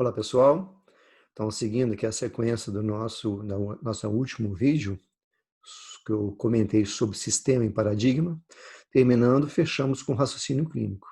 Olá, pessoal. Então, seguindo aqui a sequência do nosso último vídeo, que eu comentei sobre sistema e paradigma, terminando, fechamos com raciocínio clínico.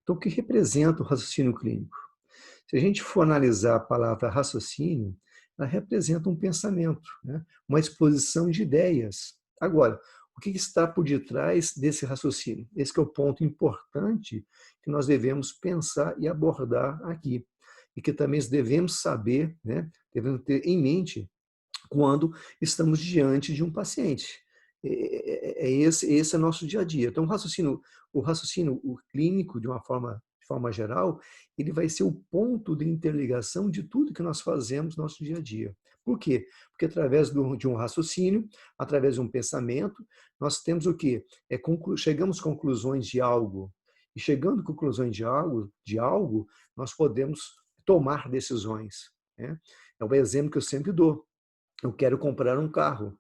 Então, o que representa o raciocínio clínico? Se a gente for analisar a palavra raciocínio, ela representa um pensamento, né? Uma exposição de ideias. Agora, o que está por detrás desse raciocínio? Esse que é o ponto importante que nós devemos pensar e abordar aqui. E que também devemos saber, né? Devemos ter em mente quando estamos diante de um paciente. Esse é o nosso dia a dia. Então, o clínico, de forma geral, ele vai ser o ponto de interligação de tudo que nós fazemos no nosso dia a dia. Por quê? Porque através de um raciocínio, através de um pensamento, nós temos o quê? Chegamos a conclusões de algo. E chegando a conclusões de algo, nós podemos tomar decisões, né? É o exemplo que eu sempre dou. Eu quero comprar um carro.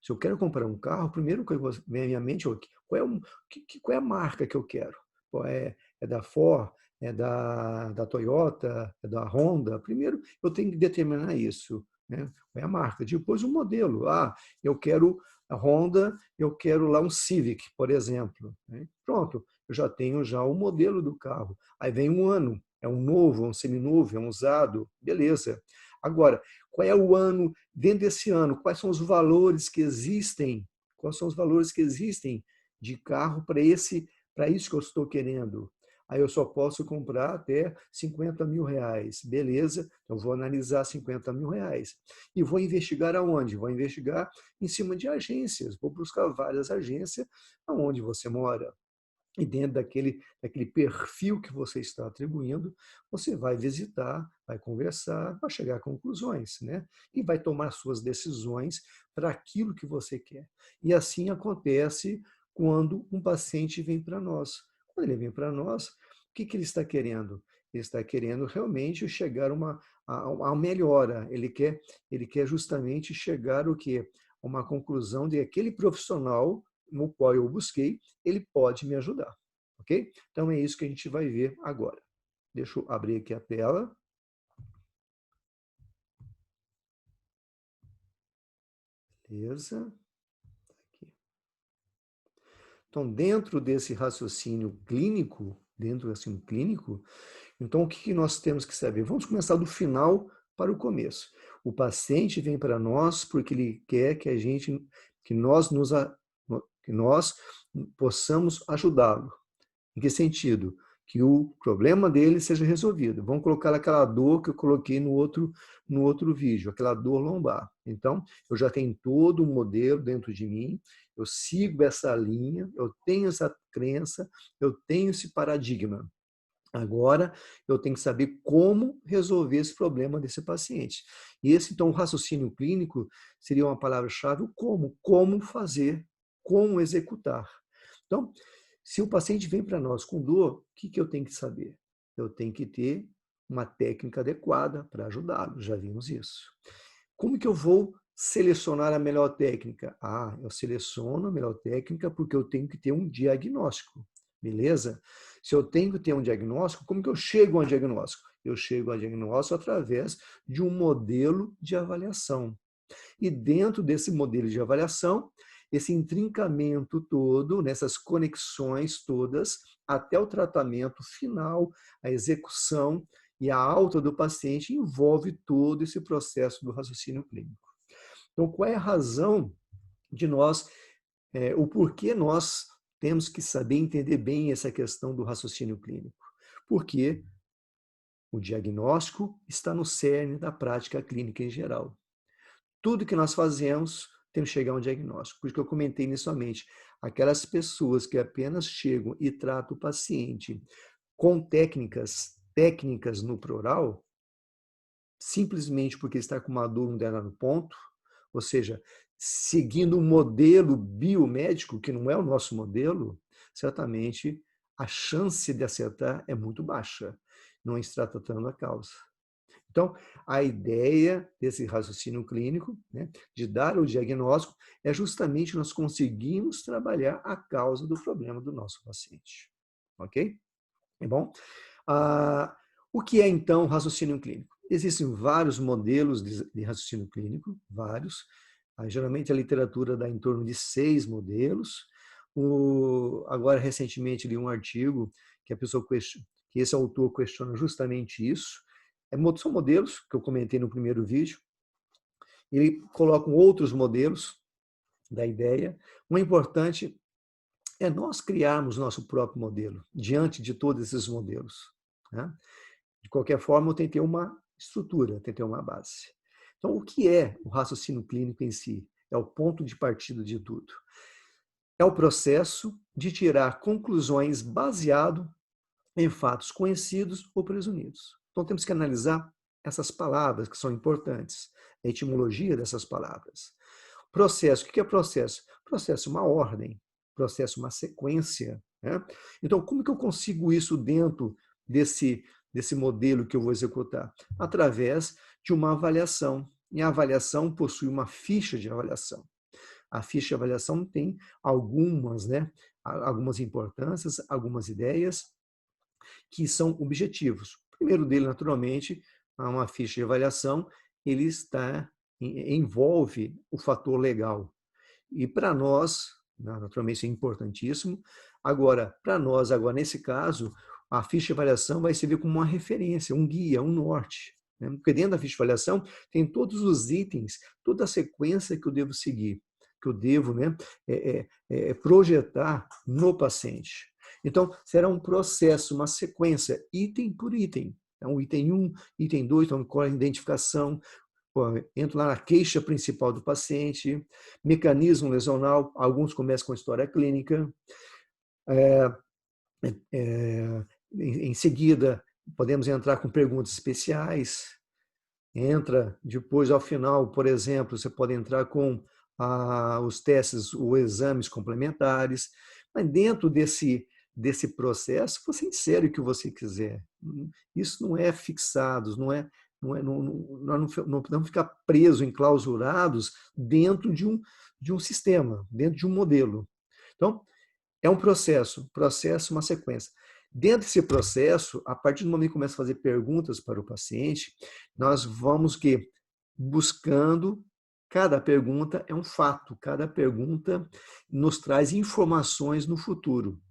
Se eu quero comprar um carro, primeiro que vem à minha mente é qual é a marca que eu quero? É da Ford? É da Toyota? É da Honda? Primeiro, eu tenho que determinar isso, né? Qual é a marca? Depois, o modelo. Eu quero a Honda, eu quero lá um Civic, por exemplo, né? Pronto, eu já tenho o modelo do carro. Aí vem um ano, é um novo, um seminovo, é um usado, beleza. Agora, qual é o ano, dentro desse ano, quais são os valores que existem? Quais são os valores que existem de carro para isso que eu estou querendo? Aí eu só posso comprar até 50 mil reais. Beleza, eu vou analisar 50 mil reais. E vou investigar aonde? Vou investigar em cima de agências. Vou buscar várias agências aonde você mora. E dentro daquele perfil que você está atribuindo, você vai visitar, vai conversar, vai chegar a conclusões, né? E vai tomar suas decisões para aquilo que você quer. E assim acontece quando um paciente vem para nós. Quando ele vem para nós, o que ele está querendo? Ele está querendo realmente chegar a uma melhora. Ele quer justamente chegar o quê? A uma conclusão de aquele profissional no qual eu busquei, ele pode me ajudar, ok? Então é isso que a gente vai ver agora. Deixa eu abrir aqui a tela. Beleza. Aqui. Então, dentro desse raciocínio clínico, então o que nós temos que saber? Vamos começar do final para o começo. O paciente vem para nós porque ele quer que nós possamos ajudá-lo. Em que sentido? Que o problema dele seja resolvido. Vamos colocar aquela dor que eu coloquei no outro vídeo, aquela dor lombar. Então, eu já tenho todo um modelo dentro de mim, eu sigo essa linha, eu tenho essa crença, eu tenho esse paradigma. Agora, eu tenho que saber como resolver esse problema desse paciente. E então, o raciocínio clínico seria uma palavra-chave, o como. Como fazer, como executar. Então, se o paciente vem para nós com dor, o que eu tenho que saber? Eu tenho que ter uma técnica adequada para ajudá-lo, já vimos isso. Como que eu vou selecionar a melhor técnica? Eu seleciono a melhor técnica porque eu tenho que ter um diagnóstico, beleza? Se eu tenho que ter um diagnóstico, como que eu chego a um diagnóstico? Eu chego a um diagnóstico através de um modelo de avaliação. E dentro desse modelo de avaliação, esse intrincamento todo, nessas conexões todas, até o tratamento final, a execução e a alta do paciente envolve todo esse processo do raciocínio clínico. Então, qual é a razão de o porquê nós temos que saber entender bem essa questão do raciocínio clínico? Porque o diagnóstico está no cerne da prática clínica em geral. Tudo que nós fazemos tem que chegar a um diagnóstico. Por isso que eu comentei inicialmente, aquelas pessoas que apenas chegam e tratam o paciente com técnicas no plural, simplesmente porque está com uma dor no ponto, ou seja, seguindo um modelo biomédico, que não é o nosso modelo, certamente a chance de acertar é muito baixa. Não está tratando a causa. Então, a ideia desse raciocínio clínico, né, de dar o diagnóstico, é justamente nós conseguirmos trabalhar a causa do problema do nosso paciente. Ok? É bom? O que é, então, raciocínio clínico? Existem vários modelos de raciocínio clínico, vários. Geralmente a literatura dá em torno de 6 modelos. Agora, recentemente, li um artigo que a pessoa que esse autor questiona justamente isso. São modelos que eu comentei no primeiro vídeo. Ele coloca outros modelos da ideia. O importante é nós criarmos nosso próprio modelo diante de todos esses modelos, né? De qualquer forma, eu tenho que ter uma estrutura, tem que ter uma base. Então, o que é o raciocínio clínico em si? É o ponto de partida de tudo. É o processo de tirar conclusões baseado em fatos conhecidos ou presumidos. Então, temos que analisar essas palavras que são importantes, a etimologia dessas palavras. Processo, o que é processo? Processo é uma ordem, processo é uma sequência, né? Então, como que eu consigo isso dentro desse modelo que eu vou executar? Através de uma avaliação. E a avaliação possui uma ficha de avaliação. A ficha de avaliação tem algumas, né, algumas importâncias, algumas ideias que são objetivos. O primeiro dele, naturalmente, uma ficha de avaliação, ele envolve o fator legal. E para nós, naturalmente, isso é importantíssimo. Agora, para nós, agora nesse caso, a ficha de avaliação vai servir como uma referência, um guia, um norte, né? Porque dentro da ficha de avaliação tem todos os itens, toda a sequência que eu devo seguir, que eu devo, né, projetar no paciente. Então, será um processo, uma sequência, item por item. Então, item 1, item 2, então, qual a identificação, entro lá na queixa principal do paciente, mecanismo lesional, alguns começam com história clínica, em seguida podemos entrar com perguntas especiais, entra depois ao final, por exemplo, você pode entrar com os testes ou exames complementares, mas dentro desse processo você insere o que você quiser. Isso não é fixado, não ficar preso, enclausurados dentro de um sistema, dentro de um modelo. Então, é um processo, uma sequência. Dentro desse processo, a partir do momento que começa a fazer perguntas para o paciente, nós vamos buscando, cada pergunta é um fato, cada pergunta nos traz informações no futuro.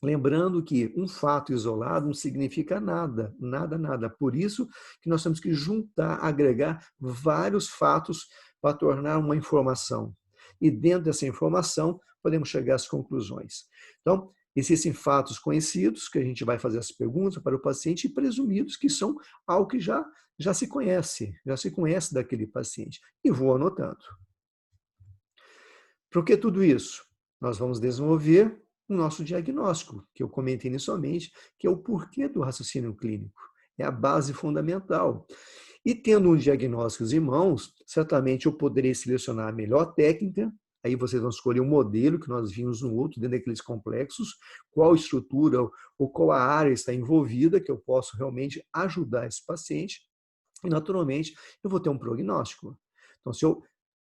Lembrando que um fato isolado não significa nada, nada, nada. Por isso que nós temos que juntar, agregar vários fatos para tornar uma informação. E dentro dessa informação, podemos chegar às conclusões. Então, existem fatos conhecidos, que a gente vai fazer as perguntas para o paciente, e presumidos, que são algo que já se conhece daquele paciente. E vou anotando. Por que tudo isso? Nós vamos desenvolver o nosso diagnóstico, que eu comentei inicialmente, que é o porquê do raciocínio clínico. É a base fundamental. E tendo um diagnóstico em mãos, certamente eu poderei selecionar a melhor técnica, aí vocês vão escolher um modelo que nós vimos no outro, dentro daqueles complexos, qual estrutura ou qual a área está envolvida, que eu posso realmente ajudar esse paciente, e naturalmente eu vou ter um prognóstico. Então, se eu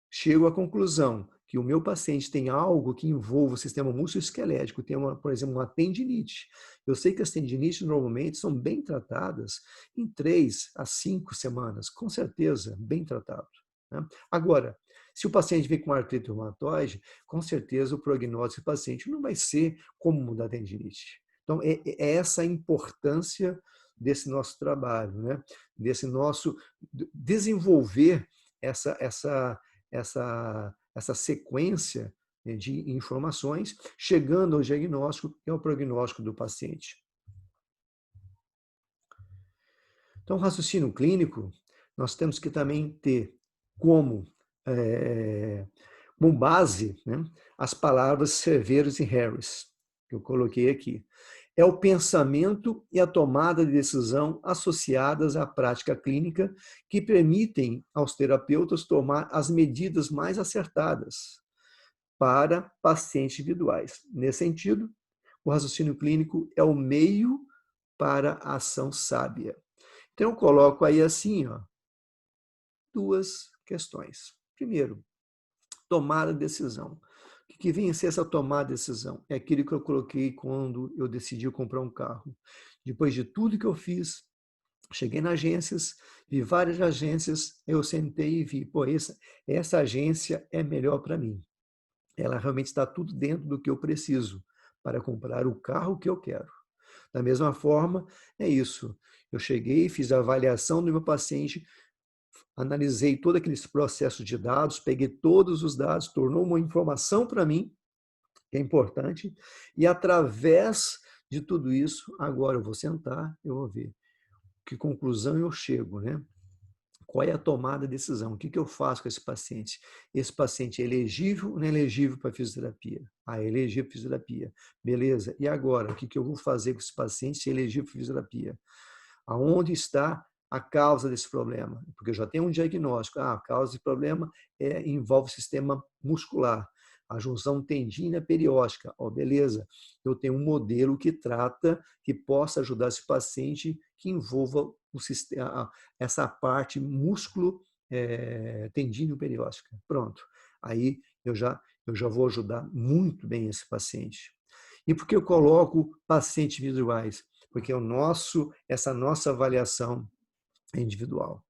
chego à conclusão que o meu paciente tem algo que envolva o sistema musculoesquelético, tem, por exemplo, uma tendinite. Eu sei que as tendinites normalmente são bem tratadas em 3 a 5 semanas, com certeza, bem tratado, né? Agora, se o paciente vem com artrite reumatoide, com certeza o prognóstico do paciente não vai ser como da tendinite. Então, é essa a importância desse nosso trabalho, né? Desse nosso desenvolver essa sequência de informações, chegando ao diagnóstico e ao prognóstico do paciente. Então, o raciocínio clínico, nós temos que também ter como base, né, as palavras Cerveros e Harris, que eu coloquei aqui. É o pensamento e a tomada de decisão associadas à prática clínica que permitem aos terapeutas tomar as medidas mais acertadas para pacientes individuais. Nesse sentido, o raciocínio clínico é o meio para a ação sábia. Então, eu coloco aí assim, duas questões. Primeiro, tomar a decisão. O que vem a ser essa tomada de decisão? É aquilo que eu coloquei quando eu decidi comprar um carro. Depois de tudo que eu fiz, Cheguei nas agências, vi várias agências, eu sentei e vi, pô, essa agência é melhor para mim. Ela realmente está tudo dentro do que eu preciso para comprar o carro que eu quero. Da mesma forma, é isso. Eu cheguei, fiz a avaliação do meu paciente, analisei todos aqueles processos de dados, peguei todos os dados, tornou uma informação para mim, que é importante, e através de tudo isso, agora eu vou sentar, eu vou ver que conclusão eu chego, né? Qual é a tomada de decisão? O que eu faço com esse paciente? Esse paciente é elegível ou não é elegível para fisioterapia? Ah, é elegível para fisioterapia. Beleza. E agora, o que eu vou fazer com esse paciente se é elegível para fisioterapia? Aonde está a causa desse problema? Porque eu já tenho um diagnóstico. Ah, a causa desse problema envolve o sistema muscular, a junção tendina perióstica. Oh, beleza. Eu tenho um modelo que trata, que possa ajudar esse paciente, que envolva o sistema, essa parte músculo tendíneo perióstica. Pronto. Aí eu já vou ajudar muito bem esse paciente. E por que eu coloco pacientes individuais? Porque essa nossa avaliação é individual.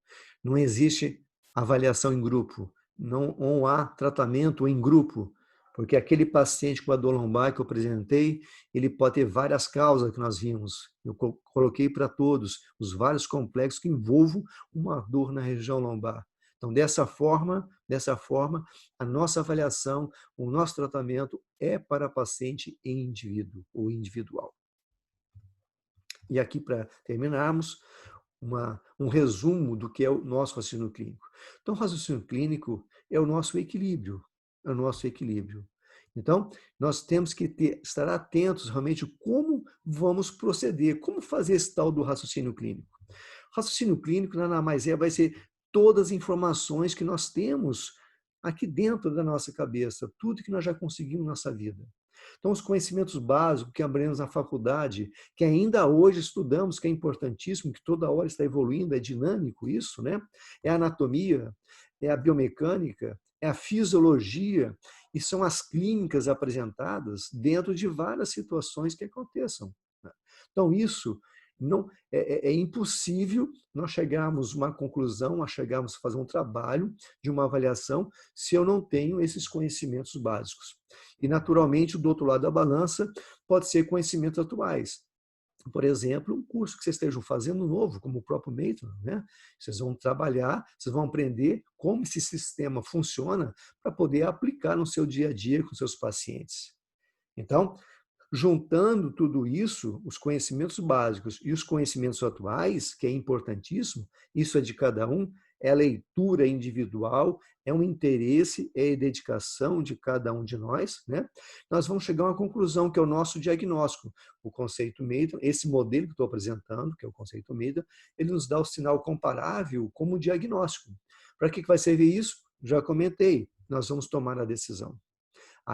Não existe avaliação em grupo, não há tratamento em grupo, porque aquele paciente com a dor lombar que eu apresentei, ele pode ter várias causas que nós vimos. Eu coloquei para todos os vários complexos que envolvam uma dor na região lombar. Então, dessa forma, a nossa avaliação, o nosso tratamento é para paciente em indivíduo ou individual. E aqui, para terminarmos, um resumo do que é o nosso raciocínio clínico. Então, o raciocínio clínico é o nosso equilíbrio, é o nosso equilíbrio. Então, nós temos que estar atentos realmente como vamos proceder, como fazer esse tal do raciocínio clínico. O raciocínio clínico nada mais vai ser todas as informações que nós temos aqui dentro da nossa cabeça, tudo que nós já conseguimos na nossa vida. Então, os conhecimentos básicos que aprendemos na faculdade, que ainda hoje estudamos, que é importantíssimo, que toda hora está evoluindo, é dinâmico isso, né? É a anatomia, é a biomecânica, é a fisiologia, e são as clínicas apresentadas dentro de várias situações que aconteçam. Então, isso não é impossível nós chegarmos a uma conclusão, a chegarmos a fazer um trabalho de uma avaliação se eu não tenho esses conhecimentos básicos. E, naturalmente, do outro lado da balança, pode ser conhecimentos atuais. Por exemplo, um curso que vocês estejam fazendo novo, como o próprio Maitland, né? Vocês vão trabalhar, vocês vão aprender como esse sistema funciona para poder aplicar no seu dia a dia com seus pacientes. Então, juntando tudo isso, os conhecimentos básicos e os conhecimentos atuais, que é importantíssimo, isso é de cada um, é a leitura individual, é um interesse, é a dedicação de cada um de nós, né? Nós vamos chegar a uma conclusão, que é o nosso diagnóstico. O conceito Maitland, esse modelo que estou apresentando, que é o conceito Maitland, ele nos dá o sinal comparável como diagnóstico. Para que vai servir isso? Já comentei, nós vamos tomar a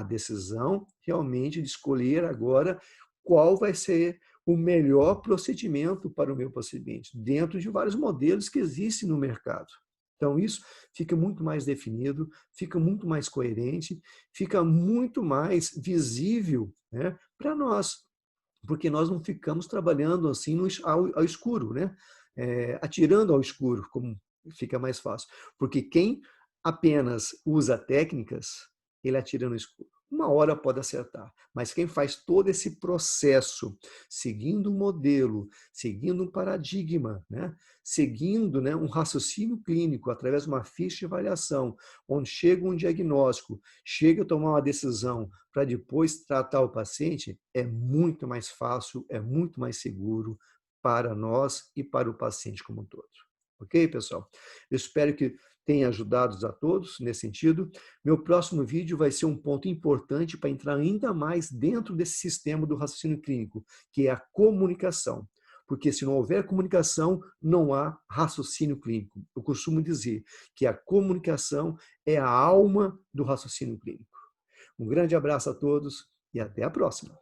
decisão realmente de escolher agora qual vai ser o melhor procedimento para o meu paciente, dentro de vários modelos que existem no mercado. Então, isso fica muito mais definido, fica muito mais coerente, fica muito mais visível, né, para nós, porque nós não ficamos trabalhando assim ao escuro, né? Atirando ao escuro, como fica mais fácil. Porque quem apenas usa técnicas, ele atira no escuro. Uma hora pode acertar, mas quem faz todo esse processo, seguindo um modelo, seguindo um paradigma, né? Seguindo, né, um raciocínio clínico, através de uma ficha de avaliação, onde chega um diagnóstico, chega a tomar uma decisão para depois tratar o paciente, é muito mais fácil, é muito mais seguro para nós e para o paciente como um todo. Ok, pessoal? Eu espero que tenha ajudado a todos nesse sentido. Meu próximo vídeo vai ser um ponto importante para entrar ainda mais dentro desse sistema do raciocínio clínico, que é a comunicação. Porque se não houver comunicação, não há raciocínio clínico. Eu costumo dizer que a comunicação é a alma do raciocínio clínico. Um grande abraço a todos e até a próxima.